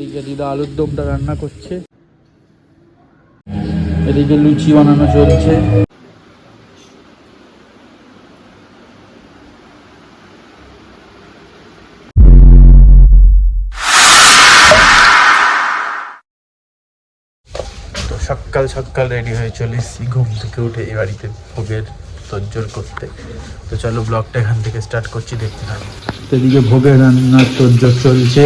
এদিকে দিদা আলুর দমটা রান্না করছে, এদিকে লুচি বানানো চলছে। তো সকাল সকাল রেডি হয়ে চলে এসেছি ঘুম থেকে উঠে এই বাড়িতে ভোগের তোড়জোড় করতে। তো চলো ব্লগটা এখান থেকে স্টার্ট করছি, দেখতে থাকো। তো এদিকে ভোগের রান্নার তোড়জোড় চলছে,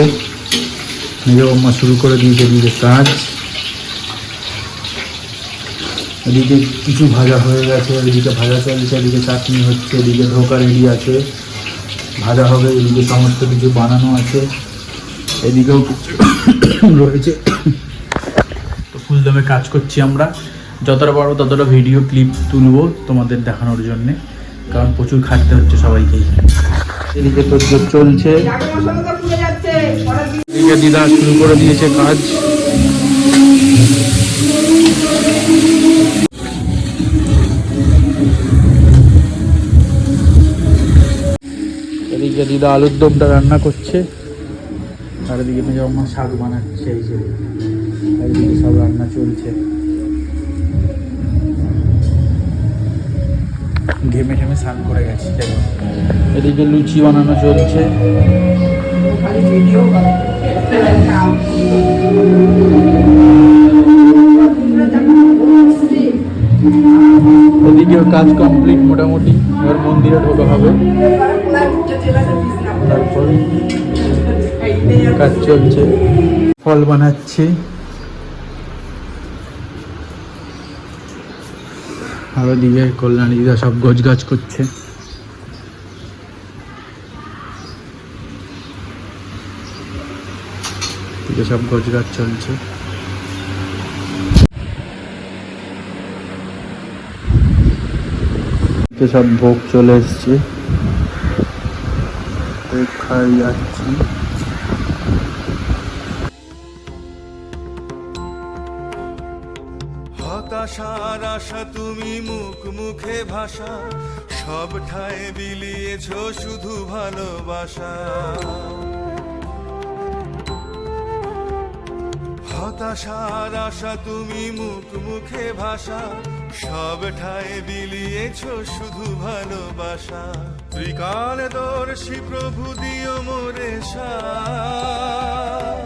নিজে বৌমা শুরু করে দিয়েছে এদিকে কাজ। এদিকে কিছু ভাজা হয়ে গেছে, এদিকে ভাজা চলছে, এদিকে চাটনি হচ্ছে, এদিকে ধোকা রেডি আছে, ভাজা হবে, এদিকে সমস্ত কিছু বানানো আছে, এদিকেও কিছু রয়েছে। তো ফুলদমে কাজ করছি আমরা, যতটা পারবো ততটা ভিডিও ক্লিপ তুলবো তোমাদের দেখানোর জন্যে, কারণ প্রচুর খাটতে হচ্ছে সবাইকেই। এদিকে তোড়জোড় চলছে, এদিকে দিদা শুরু করে দিয়েছে কাজ। এদিকে দিদা আলুর দমটা রান্না করছে, আর এদিকে মেজো আমার শাক বানাচ্ছে, এই যে এদিকে সব রান্না চলছে। ঘেমে ঘেমে স্নান করে গেছি। এদিকে লুচি বানানো চলছে, এদিকেও কাজ কমপ্লিট মোটামুটি, এবার মন্দিরে ঢোকা হবে, তারপর কাজ চলছে, ফল বানাচ্ছে। আর ওদিকে কল্যাণী দিদা সব গোছ গাছ করছে। এদিকে সব গোছ গাছ চলছে। সব ভোগ চলে এসছে, খাই যাচ্ছি। হতাশার আশা তুমি মুখ মুখে ভাষা, সব ঠায় বিলিয়েছ শুধু ভালোবাসা। হতাশার আশা তুমি মুখ মুখে ভাষা, সব ঠায় বিলিয়েছ শুধু ভালোবাসা। ত্রিকালদর্শী প্রভু দিও মোরে সাথ,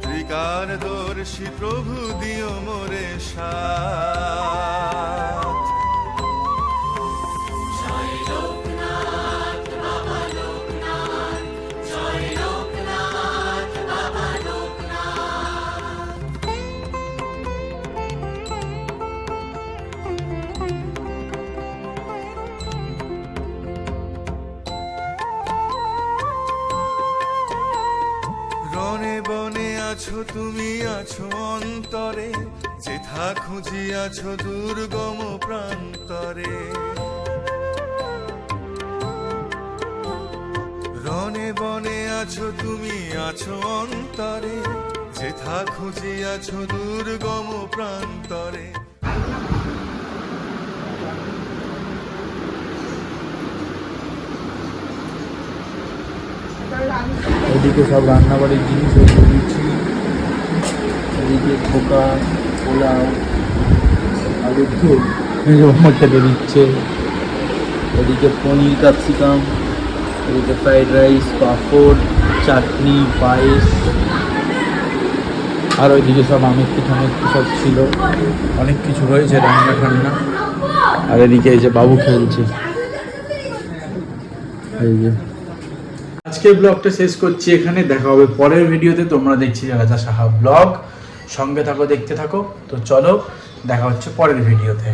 ত্রিকালদর্শী প্রভু দিও মোরে সাথ। রনে বনে আছো তুমি, আছো অন্তরে, যেথা খুঁজি আছো দুর্গম প্রান্তরে। রনে বনে আছো তুমি, আছো অন্তরে, যেথা খুঁজি আছো দুর্গম প্রান্তরে। এদিকে সব রান্নাবাড়ির জিনিস দিচ্ছি, এদিকে ধোকা, পোলাও, আলুর দম খেতে দিচ্ছে, এদিকে পনির ক্যাপসিকাম, এদিকে ফ্রাইড রাইস, পাঁপড়, চাটনি, পায়েস, আর ওইদিকে সব আমেথি ঠামেথি সব ছিল, অনেক কিছু হয়েছে রান্না ঠান্না। আর এদিকে এই যে বাবু খেলছে। এই যে আজকের ব্লগটা শেষ করছি এখানে, দেখা হবে পরের ভিডিওতে। তোমরা দেখছি রাজা সাহা ব্লগ, সঙ্গে থাকো, দেখতে থাকো। তো চলো দেখা হচ্ছে পরের ভিডিওতে।